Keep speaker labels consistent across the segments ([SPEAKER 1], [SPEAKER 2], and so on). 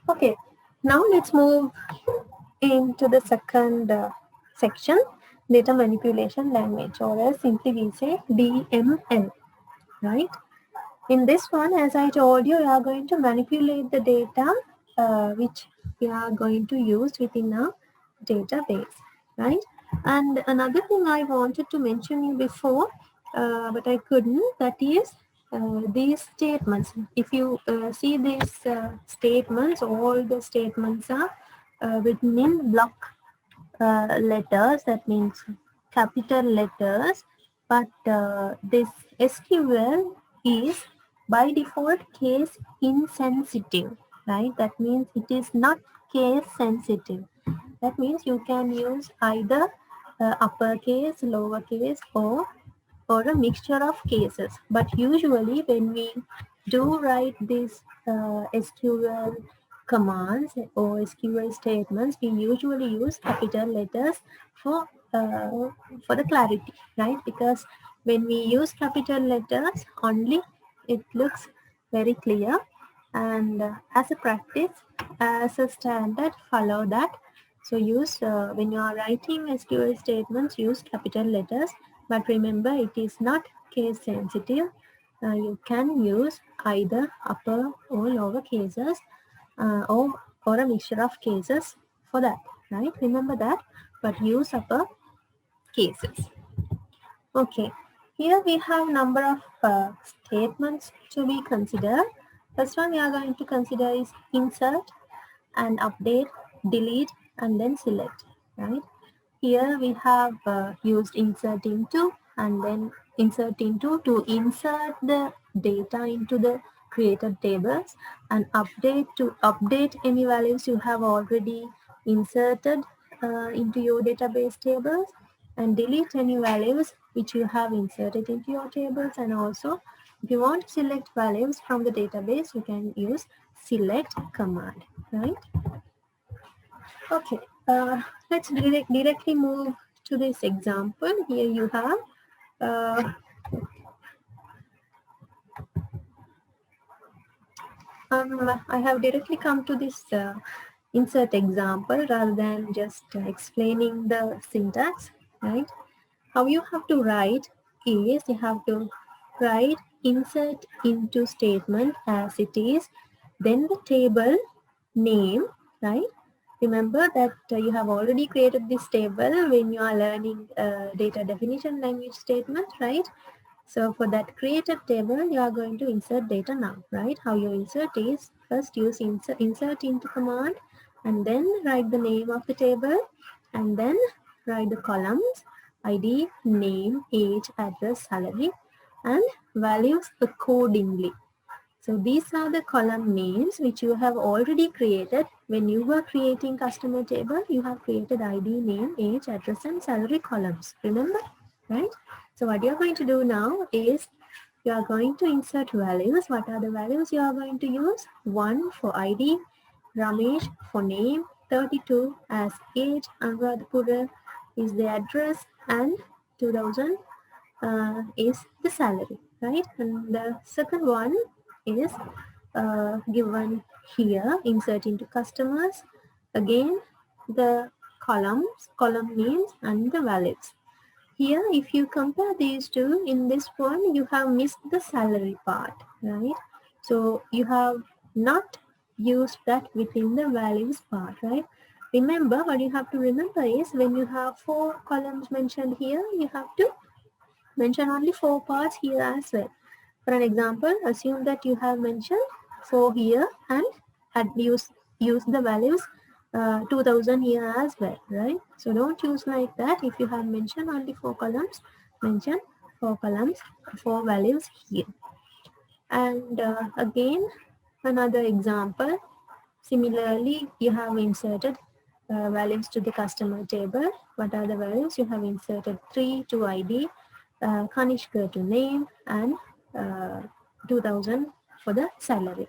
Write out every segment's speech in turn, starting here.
[SPEAKER 1] Okay, now let's move into the second section, data manipulation language, or as simply we say DML, right? In this one, as I told you, we are going to manipulate the data which we are going to use within our database, right? And another thing I wanted to mention you before, but I couldn't, that is these statements. If you see these statements, all the statements are written in block letters, that means capital letters, but this SQL is by default case insensitive, right? That means it is not case sensitive. That means you can use either uppercase, lowercase, or a mixture of cases. But usually when we do write these SQL commands or SQL statements, we usually use capital letters for the clarity, right? Because when we use capital letters only, it looks very clear. And as a practice, as a standard, follow that. So use when you are writing SQL statements, use capital letters. But remember, it is not case sensitive. You can use either upper or lower cases, or a mixture of cases for that, right? Remember that, but use upper cases. Okay, here we have number of statements to be considered. First one we are going to consider is insert and update, delete, and then select, right? Here we have used insert into and then insert into to insert the data into the created tables, and update to update any values you have already inserted into your database tables, and delete any values which you have inserted into your tables. And also if you want to select values from the database, you can use select command, right? Okay, let's directly move to this example. Here you have, uh, I have directly come to this insert example rather than just explaining the syntax, right? How you have to write is you have to write insert into statement as it is, then the table name, right? Remember that you have already created this table when you are learning data definition language statement, right? So for that created table, you are going to insert data now, right? How you insert is first use insert into command, and then write the name of the table, and then write the columns, ID, name, age, address, salary, and values accordingly. So these are the column names which you have already created. When you were creating customer table, you have created ID, name, age, address, and salary columns. Remember, right? So what you are going to do now is you are going to insert values. What are the values you are going to use? 1 for ID, Ramesh for name, 32 as age, Anuradhapura is the address, and 2000 is the salary, right? And the second one is given here, insert into customers. Again, the column names and the values. Here, if you compare these two, in this one, you have missed the salary part, right? So you have not used that within the values part, right? Remember, what you have to remember is when you have 4 columns mentioned here, you have to mention only 4 parts here as well. For an example, assume that you have mentioned 4 here and use the values 2000 here as well, right? So don't use like that. If you have mentioned only 4 columns, mention 4 columns, 4 values here. And again, another example. Similarly, you have inserted values to the customer table. What are the values? You have inserted 3 to ID, Kanishka to name, and uh, 2000 for the salary.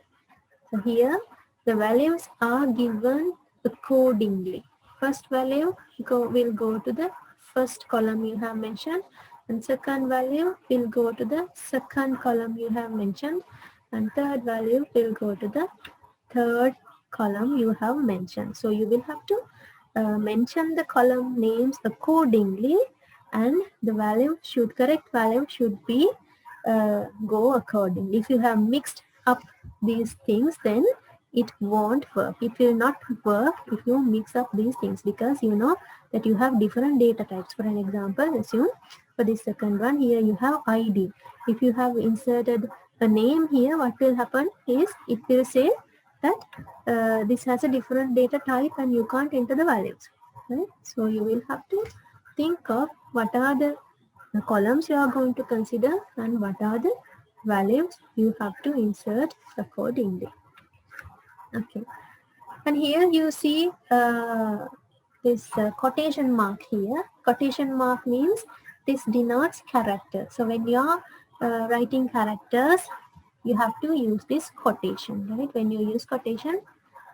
[SPEAKER 1] So here the values are given accordingly. First value will go to the first column you have mentioned, and second value will go to the second column you have mentioned, and third value will go to the third column you have mentioned. So you will have to mention the column names accordingly, and the correct value should be go accordingly. If you have mixed up these things, then it won't work. It will not work if you mix up these things, because you know that you have different data types. For an example, assume for the second one, here you have ID. If you have inserted a name here, what will happen is it will say that this has a different data type and you can't enter the values, right? So you will have to think of what are the columns you are going to consider and what are the values you have to insert accordingly. Okay, and here you see this quotation mark here. Quotation mark means this denotes character. So when you are writing characters, you have to use this quotation, right? When you use quotation,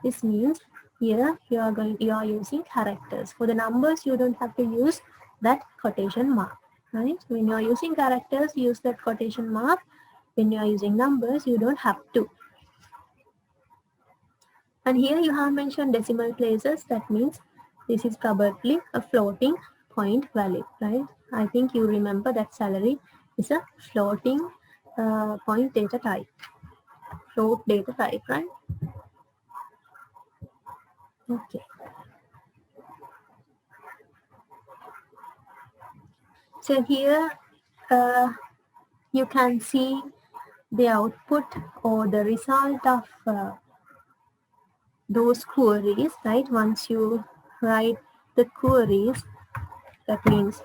[SPEAKER 1] this means here you are using characters. For the numbers, you don't have to use that quotation mark, right? When you are using characters, use that quotation mark. When you are using numbers, you don't have to. And here you have mentioned decimal places. That means this is probably a floating point value, right? I think you remember that salary is a floating point data type, float data type, right? Okay. So here you can see the output or the result of those queries, right? Once you write the queries, that means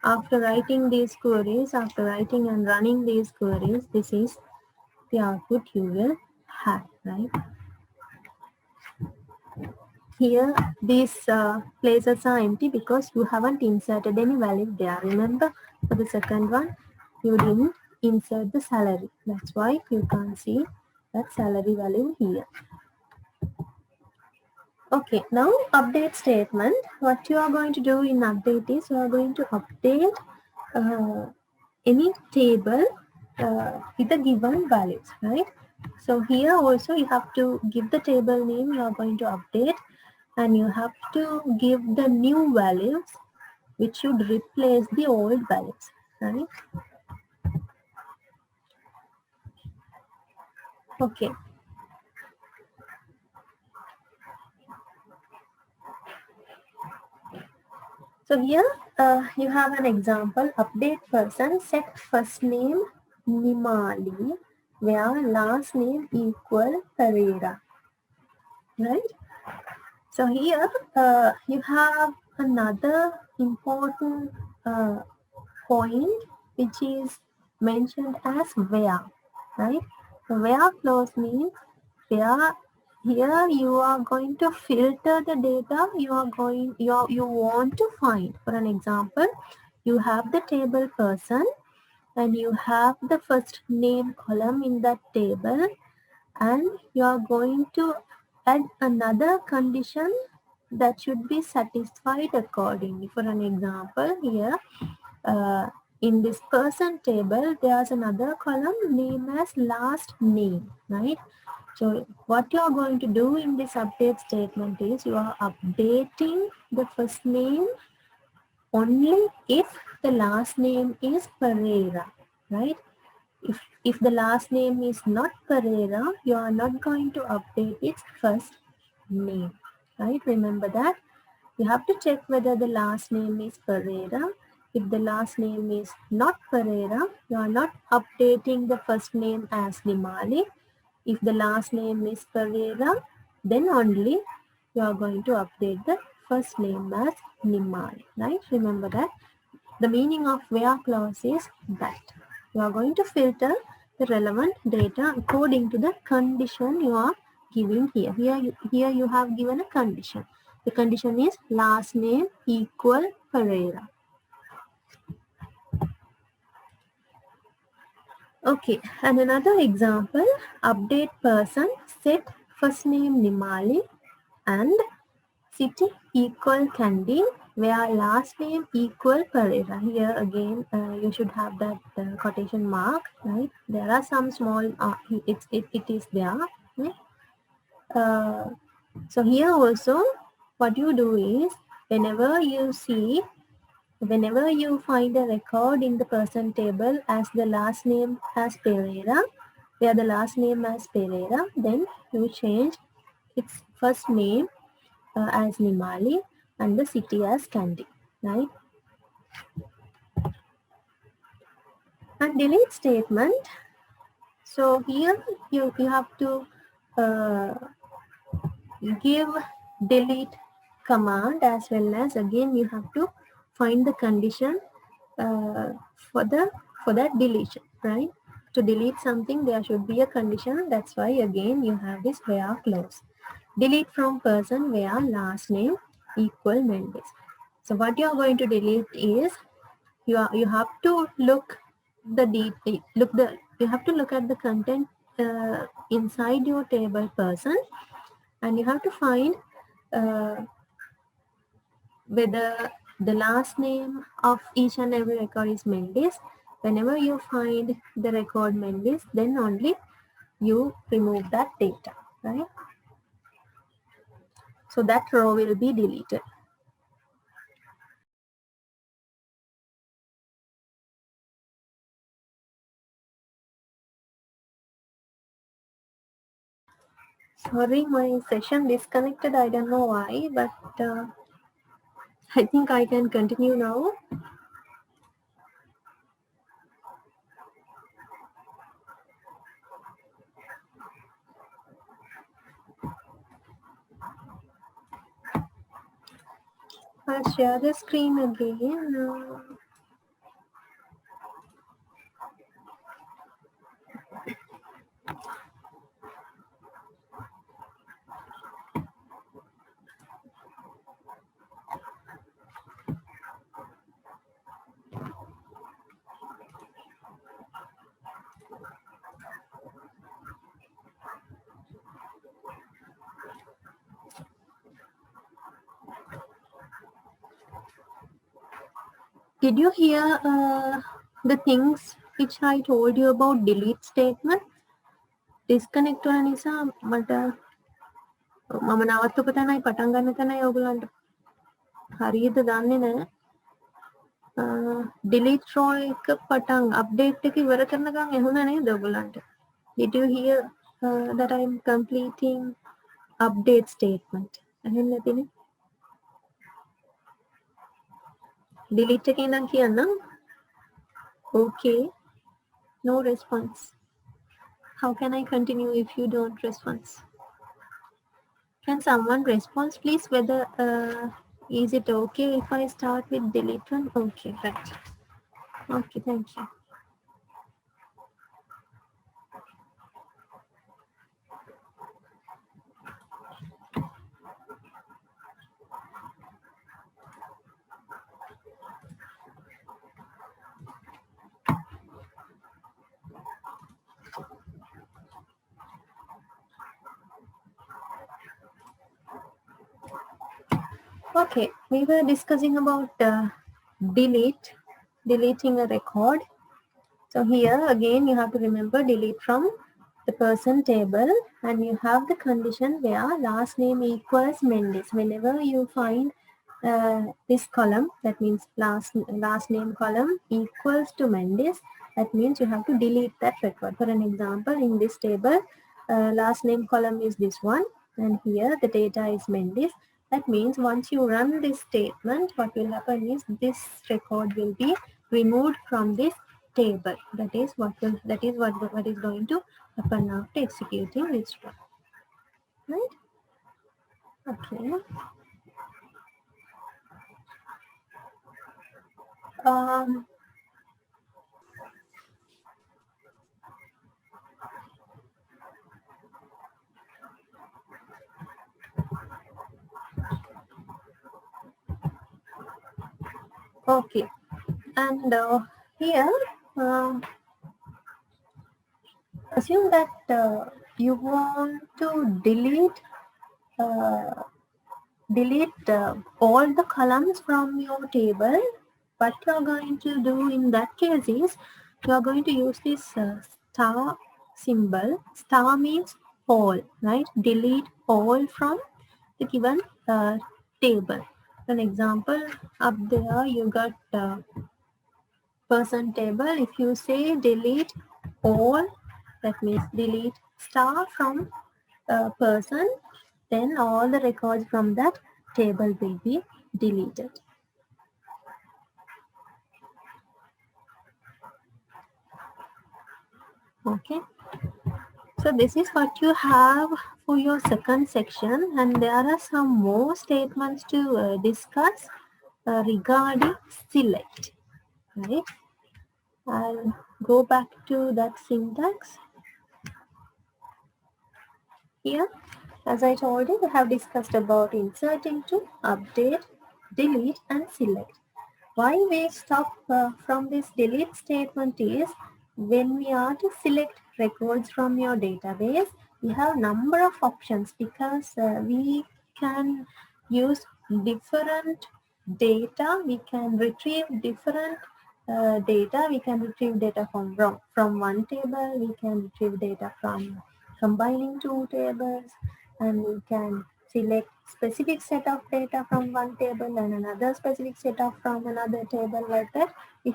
[SPEAKER 1] after writing these queries, after writing and running these queries, this is the output you will have, right? Here, these places are empty because you haven't inserted any value there. Remember, for the second one, you didn't insert the salary. That's why you can't see that salary value here. Okay, now update statement. What you are going to do in update is you are going to update any table with the given values, right? So here also you have to give the table name you are going to update, and you have to give the new values which should replace the old values, right? Okay. So here you have an example. Update person, set first name Nimali where last name equal Pereira, right? So here you have another important point which is mentioned as where, right? So where clause means where. Here you are going to filter the data you want to find. For an example, you have the table person and you have the first name column in that table, and you are going to add another condition that should be satisfied accordingly. For an example, here in this person table, there's another column named as last name, right? So what you are going to do in this update statement is you are updating the first name only if the last name is Pereira, right? If the last name is not Pereira, you are not going to update its first name, right? Remember that. You have to check whether the last name is Pereira. If the last name is not Pereira, you are not updating the first name as Nimali. If the last name is Pereira, then only you are going to update the first name as Nimali, right? Remember that. The meaning of where clause is that you are going to filter the relevant data according to the condition you are giving here. Here you have given a condition. The condition is last name equal Pereira. Okay, and another example, update person, set first name Nimali and city equal Kandy, where last name equal Pereira. Here again, you should have that quotation mark, right? There are some small, it is there. Right? So here also, what you do is, whenever you find a record in the person table as the last name as Pereira, where the last name as Pereira, then you change its first name as Nimali and the city as Kandy, right? And delete statement. So here you have to uh, give delete command, as well as again you have to find the condition uh, for that deletion, right? To delete something there should be a condition. That's why again you have this where clause. Delete from person where last name equal Mendes. So what you are going to delete is, you have to look the you have to look at the content inside your table person, and you have to find uh, whether the last name of each and every record is Mendes. Whenever you find the record Mendes, then only you remove that data, right? So that row will be deleted. Sorry, my session disconnected. I don't know why, but I think I can continue now. I'll share the screen again. Did you hear the things which I told you about delete statement? Disconnect වුණ නිසා මට මම නවත්තපු තැනයි පටන් ගන්න තැනයි ඔයගලන්ට හරියට දන්නේ නැහැ. delete row එක පටන් update එක ඉවර කරනකම් ඇහුණා නේද ඔයගලන්ට? Did you hear that I am completing update statement? ඇහෙන්නේ නැතිනේ. delete එකේ ඉඳන් කියන්නම්. Okay. No response. How can I continue if you don't respond? Can someone respond, please, whether is it okay if I start with delete one? Okay, right. Okay, thank you. Okay, we were discussing about deleting a record. So here again you have to remember delete from the person table, and you have the condition where last name equals Mendes. Whenever you find this column, that means last name column equals to Mendes, that means you have to delete that record. For an example, in this table, last name column is this one, and here the data is Mendes. That means once you run this statement, what will happen is this record will be removed from this table. That is what is going to happen after executing this one. Right? Okay. Okay. And here, assume that you want to delete all the columns from your table. What you are going to do in that case is, you are going to use this star symbol. Star means all, right? Delete all from the given table. An example, up there you got person table. If you say delete all, that means delete star from person, then all the records from that table will be deleted. Okay, so this is what you have for your second section, and there are some more statements to discuss regarding select, right? I'll go back to that syntax. Here, as I told you, we have discussed about insert into, update, delete, and select. Why we stop from this delete statement is when we are to select records from your database, we have number of options because we can use different data. We can retrieve different data. We can retrieve data from one table. We can retrieve data from combining two tables, and we can select specific set of data from one table and another specific set of from another table. Like that we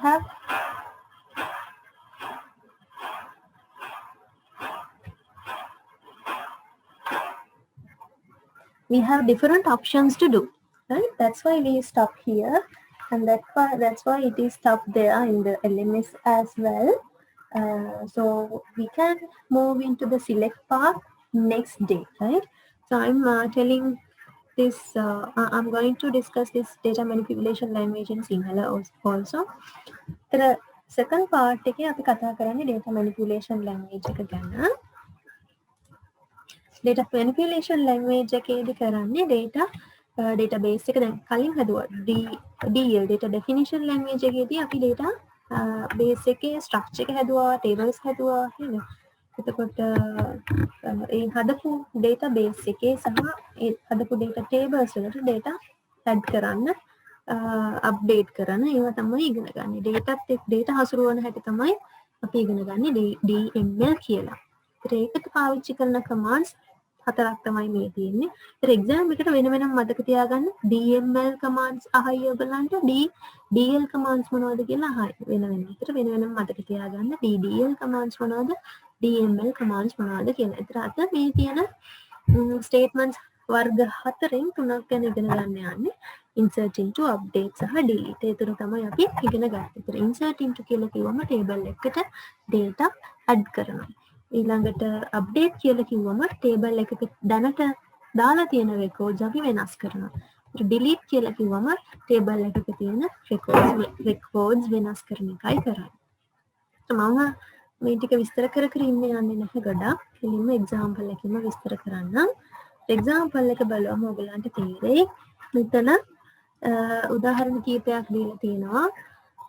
[SPEAKER 1] have different options to do, right? That's why we stop here, and that's why it is stopped there in the LMS as well. So we can move into the select part next day, right? So I'm telling this, I'm going to discuss this data manipulation language in Sinhala also. The second part එකේ අපි කතා කරන්නේ data manipulation language එක ගැන. data manipulation language එකේදී කරන්නේ data database එක දැන් කලින් හදුවා DL data definition language එකේදී අපි data base එකේ structure එක හැදුවා, tables හැදුවා නේද? එතකොට ඒ හදපු database එකේ සහ ඒ හදපු data tables වලට data add කරන්න update කරන ඒවා තමයි ඉගෙන ගන්න. data හසුරුවන හැටි තමයි අපි ඉගෙන ගන්නේ DML කියලා. ඒකට පාවිච්චි කරන commands හතරක් තමයි මේ තියෙන්නේ. ඒතර එක්සෑම් එකට වෙන වෙනම මතක තියාගන්න DML commands අහයි ඔයගලන්ට DL commands මොනවද කියලා අහයි වෙන වෙනම. ඒතර වෙන වෙනම මතක තියාගන්න DDL commands මොනවද DML commands මොනවද කියලා. ඒතර අද මේ තියෙන statements වර්ග හතරෙන් තුනක් ගැන ඉගෙන ගන්න යන්නේ. insert into, update සහ delete. ඒ තුන තමයි අපි ඉගෙන ගත්තේ. ඒතර insert into කියලා කිව්වම table එකකට data add කරනවා. ඊළඟට අප්ඩේට් කියලා කිව්වම ටේබල් එකක දැනට දාලා තියෙන රෙකෝඩ්ස් අපි වෙනස් කරනවා. ඩිලීට් කියලා කිව්වම ටේබල් එකක තියෙන රෙකෝඩ්ස් වෙනස් කරන එකයි කරන්නේ. මම මේ ටික විස්තර කර ඉන්න යන්නේ නැහැ ගොඩක්. කෙලින්ම එක්සැම්පල් එකකින්ම විස්තර කරන්නම්. එක්සැම්පල් එක බලවම ඔයගලන්ට තේරෙයි. මෙතන උදාහරණ කීපයක් දීලා තියෙනවා.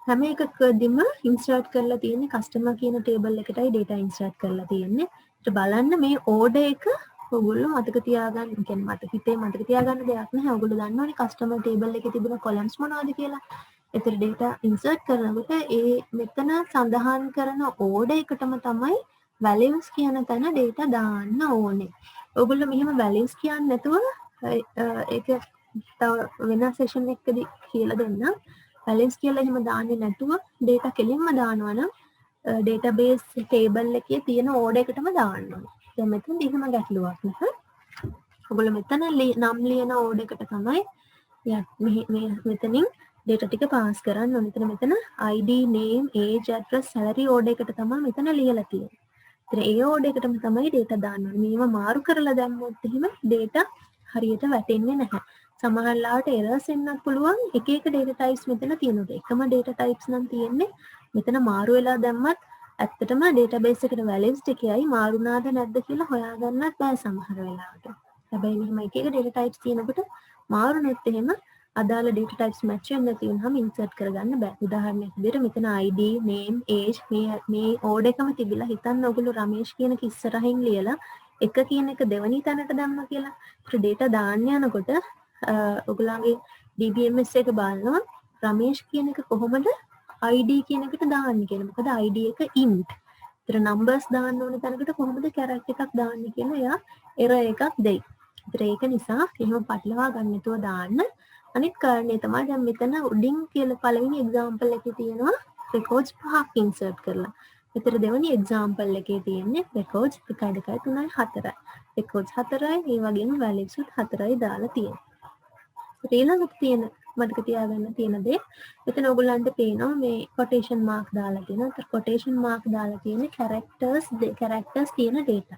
[SPEAKER 1] හැම එකකදීම ඉන්සර්ට් කරලා තියෙන්නේ කස්ටමර් කියන ටේබල් එකටයි data ඉන්සර්ට් කරලා තියෙන්නේ. ඒත් බලන්න මේ ඕඩර් එක ඔයගොල්ලෝ මතක තියාගන්න, කියන්නේ මතක තියාගන්න දෙයක් නැහැ. ඔයගොල්ලෝ දන්නවනේ කස්ටමර් ටේබල් එකේ තිබුණ කොලම්ස් මොනවද කියලා. ඒතර data ඉන්සර්ට් කරනකොට ඒ මෙතන සඳහන් කරන ඕඩර් එකටම තමයි values කියන තැන data දාන්න ඕනේ. ඔයගොල්ලෝ මෙහෙම values කියන්නේ නැතුව ඒක තව වෙන සෙෂන් එකකදී කියලා දෙන්නම්. values කියලා එහෙම දාන්නේ නැතුව data කෙලින්ම දානවා නම් database table එකේ තියෙන order එකටම දාන්න ඕනේ. දැන් මෙතනදී එහෙම ගැටලුවක් නැහැ. ඔයගොල්ලෝ මෙතන නම් ලියන order එකට තමයි මෙතනින් data ටික pass කරන්න ඕනේ. මෙතන ID, name, age, address, salary order එකට තමයි මෙතන ලියලා තියෙන්නේ. ඒතර ඒ order එකටම තමයි data දාන්න ඕනේ. මේව මාරු කරලා දැම්මොත් එහෙම data හරියට වැටෙන්නේ නැහැ. සමහරලාට errors එන්නත් පුළුවන්. එක එක data types මෙතන තියෙනවා. එකම data types නම් තියෙන්නේ. මෙතන මාරු වෙලා දැම්මත් ඇත්තටම database එකට values ටිකයි මාරුනාද නැද්ද කියලා හොයාගන්නත් බෑ සමහර වෙලාවට. හැබැයි මෙහෙම එක එක data types තියෙනකොට මාරු නැත් එහෙම අදාළ data types match වෙන්න තියෙනවම insert කරගන්න බෑ. උදාහරණයක් විදිහට මෙතන ID, name, age මේ order එකම තිබිලා හිතන්න ඔයගොල්ලෝ රමේෂ් කියන එක ඉස්සරහින් ලියලා එක කියන එක දෙවනි තැනට දැම්මා කියලා. ඒත් data දාන්න යනකොට ඔයගොල්ලන්ගේ DBMS එක බලනවා රමේෂ් කියන එක කොහොමද ID කියන එකට දාන්නේ කියලා. මොකද ID එක int. ඒතර numbers දාන්න ඕන තැනකට කොහොමද character එකක් දාන්නේ කියලා එයා error එකක් දෙයි. ඒතර ඒක නිසා එහෙම පටලවා ගන්න නැතුව දාන්න. අනිත් කාරණේ තමයි දැන් මෙතන උඩින් කියලා පළවෙනි එක්සැම්පල් එකේ තියෙනවා රෙකෝඩ්ස් 5ක් ඉන්සර්ට් කරලා. ඒතර දෙවෙනි එක්සැම්පල් එකේ තියෙන්නේ රෙකෝඩ්ස් 1 2 3 4යි. රෙකෝඩ්ස් 4යි ඒ වගේම වැලියුස් 4යි දාලා තියෙනවා. ඊළඟට තියෙන මතක තියාගන්න තියෙන දේ මෙතන ඔයගොල්ලන්ට පේනවා මේ කොටේෂන් මාක් දාලා තියෙනවා. ඒතර කොටේෂන් මාක් දාලා තියෙන්නේ කැරක්ටර්ස් තියෙන data.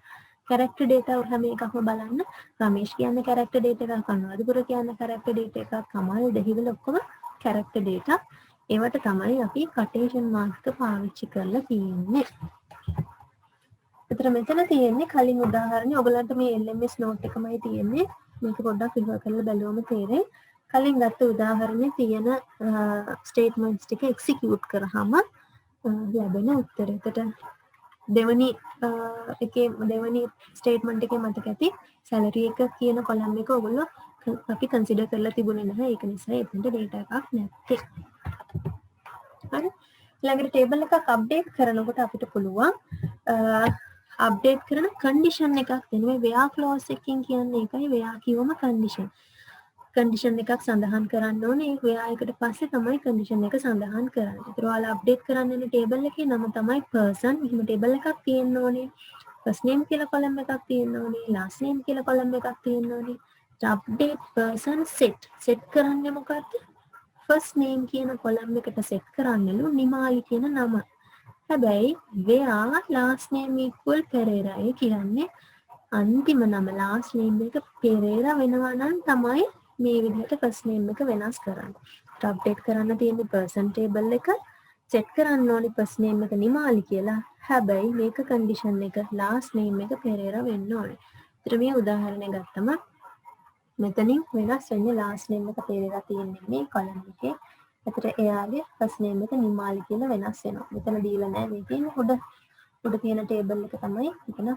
[SPEAKER 1] කැරක්ටර් data හැම එකක්ම බලන්න. රමේෂ් කියන්නේ කැරක්ටර් data එකක්, අනුරාධපුර කියන්නේ කැරක්ටර් data එකක්, කමල් දෙහිවල ඔක්කොම කැරක්ටර් data. ඒවට තමයි අපි කොටේෂන් මාක් එක පාවිච්චි කරලා තියෙන්නේ. ඒතර මෙතන තියෙන්නේ කලින් උදාහරණේ ඔයගලන්ට මේ LMS note එකමයි තියෙන්නේ. මේක පොඩ්ඩක් විවර කරලා බැලුවම තේරෙයි. කලින් ගත්ත උදාහරණේ තියෙන ස්ටේට්මන්ට්ස් ටික එක්සිකියුට් කරාම ලැබෙන උත්තරයකට දෙවනි ස්ටේට්මන්ට් එකේ මතක ඇති සැලරි එක කියන කොලම් එක ඔයගොල්ලෝ අපි කන්සිඩර් කරලා තිබුණේ නැහැ. ඒක නිසා එතනට data එකක් නැත්තේ. හරි. ඊළඟට ටේබල් එකක් අප්ඩේට් කරනකොට අපිට පුළුවන් අප්ඩේට් කරන කන්ඩිෂන් එකක් දෙන්න. මේ where clause එකකින් කියන්නේ ඒකයි where කිව්වම කන්ඩිෂන්. කන්ඩිෂන් එකක් සඳහන් කරන්න ඕනේ. ඒ where එකට පස්සේ තමයි කන්ඩිෂන් එක සඳහන් කරන්නේ. ඒතර ඔයාලා අප්ඩේට් කරන්න යන ටේබල් එකේ නම තමයි person. මෙහිම ටේබල් එකක් තියෙන්න ඕනේ. first name කියලා කොලම් එකක් තියෙන්න ඕනේ. last name කියලා කොලම් එකක් තියෙන්න ඕනේ. අප්ඩේට් person set කරන්නේ මොකක්ද? first name කියන කොලම් එකට set කරන්නලු නිමාලි කියන නම. හැබැයි where last name equal Pereira කියන්නේ අන්තිම නම last name එක Pereira වෙනවා නම් තමයි මේ විදිහට first name එක වෙනස් කරන්නේ. අප්ඩේට් කරන්න තියෙන person table එක set කරන්න ඕනි first name එක නිමාලි කියලා. හැබැයි මේක condition එක last name එක Pereira වෙන්න ඕනේ. ඒතර මේ උදාහරණය ගත්තම මෙතනින් වෙනස් වෙන්නේ last name එක Pereira තියෙන්නේ මේ column එකේ. ඒතර එයාගේ first name එක නිමාලි කියලා වෙනස් වෙනවා. මෙතන දීලා නැහැ. මේ තියෙන්නේ උඩ තියෙන table එක තමයි මෙතන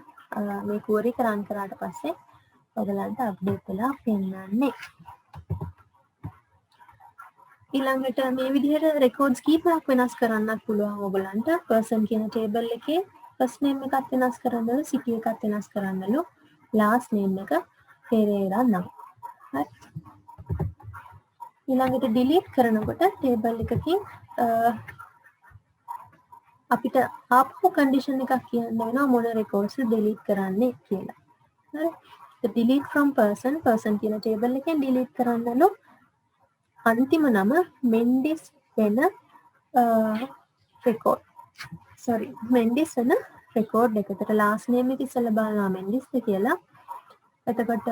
[SPEAKER 1] මේ query කරන් කරාට පස්සේ ඔයගලන්ට අප්ඩේට් වෙලා පෙන්නන්නේ. ඊළඟට මේ විදිහට රෙකෝඩ්ස් කීපයක් වෙනස් කරන්නත් පුළුවන් ඔයගලන්ට. person කියන table එකේ first name එකත් වෙනස් කරන්නලු, city එකත් වෙනස් කරන්නලු, last name එක Pereira නම්. හරි. ඊළඟට delete කරනකොට table එකකින් අපිට ආපහු condition එකක් කියන්න වෙනවා මොන records delete කරන්නේ කියලා. හරි. delete from person කියන table එකෙන් delete කරන්නලු අන්තිම නම මෙන්ඩිස් වෙන record. මෙන්ඩිස් වෙන record එකකට last name එක ඉස්සෙල්ලා බලනවා මෙන්ඩිස්ද කියලා. එතකොට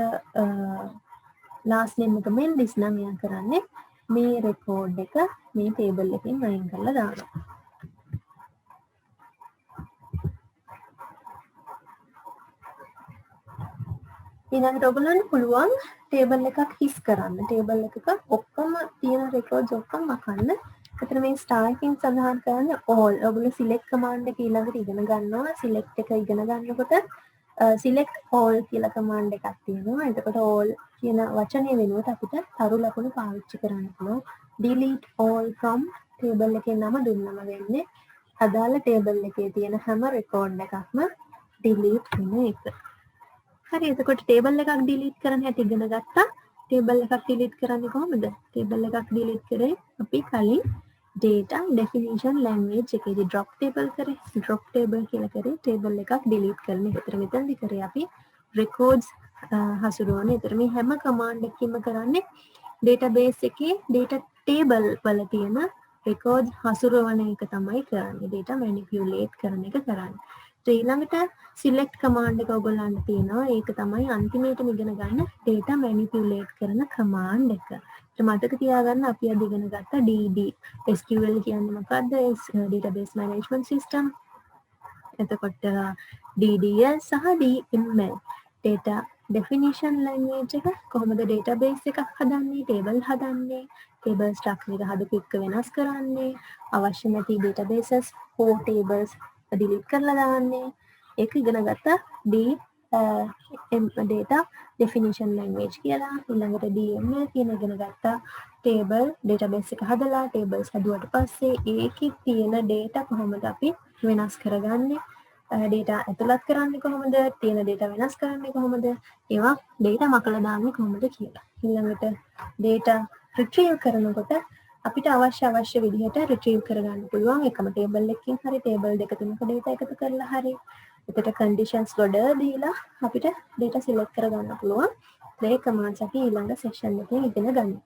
[SPEAKER 1] last name එක මෙන්ඩිස් නම් එයා කරන්නේ මේ record එක මේ table එකෙන් අයින් කරලා දානවා. ඊළඟට ඔයගොල්ලන්ට පුළුවන් table එකක් හිස් කරන්න. table එකක ඔක්කොම තියෙන records ඔක්කොම මකන්න. එතන මේ star එකෙන් සඳහන් කරන්නේ all. ඔයගොල්ලෝ select command එක ඊළඟට ඉගෙන ගන්නවා. select එක ඉගෙන ගන්නකොට select all කියලා command එකක් තියෙනවා. එතකොට all කියන වචනේ වෙනුවට අපිට තරු ලකුණු පාවිච්චි කරන්න පුළුවන්. delete all from table එකේ නම දුන්නම වෙන්නේ අදාළ table එකේ තියෙන හැම record එකක්ම delete වෙන එක. හරි. එතකොට table එකක් delete කරන්න හැටි ඉගෙන ගත්තා. table එකක් delete කරන්නේ කොහොමද? table එකක් delete කරේ අපි කලින් data definition language එකේදී drop table කරේ. drop table කියලා කරේ table එකක් delete කරන එක. ඒතර මෙතනදි කරේ අපි records හසුරුවන. ඒතර මේ හැම command එකකින්ම කරන්නේ database එකේ data table වල තියෙන records හසුරුවන එක තමයි කරන්නේ. data manipulate කරන එක කරන්නේ. ඊළඟට select command එක ඔයගොල්ලන්ට තියෙනවා. ඒක තමයි අන්තිමේටම ඉගෙන ගන්න data manipulate කරන command එක. මතක තියාගන්න අපි අද ඉගෙන ගත්ත DD SQL කියන්නේ මොකද්ද? database management system. එතකොට DDL සහ DML data definition language එක කොහොමද database එකක් හදන්නේ, table හදන්නේ, table structure එක හදපු එක වෙනස් කරන්නේ, අවශ්‍ය නැති databases or tables delete කරලා දාන්නේ. ඒක ඉගෙන ගත්තා data definition language කියලා. ඊළඟට DML කියන ඉගෙන ගත්තා table database එක හදලා tables හදුවට පස්සේ ඒකේ තියෙන data කොහොමද අපි වෙනස් කරගන්නේ, data ඇතුළත් කරන්නේ කොහොමද, තියෙන data වෙනස් කරන්නේ කොහොමද, ඒවා data මකලා දාන්නේ කොහොමද කියලා. ඊළඟට data retrieve කරනකොට අපිට අවශ්‍ය විදිහට retrieve කරගන්න පුළුවන්. එකම table එකකින් හරි table දෙක තුනක data එකතු කරලා හරි. එතකොට conditions ගොඩ දීලා අපිට data select කරගන්න පුළුවන්. මේ commands අපි ඊළඟ session එකේ ඉගෙන ගන්නවා.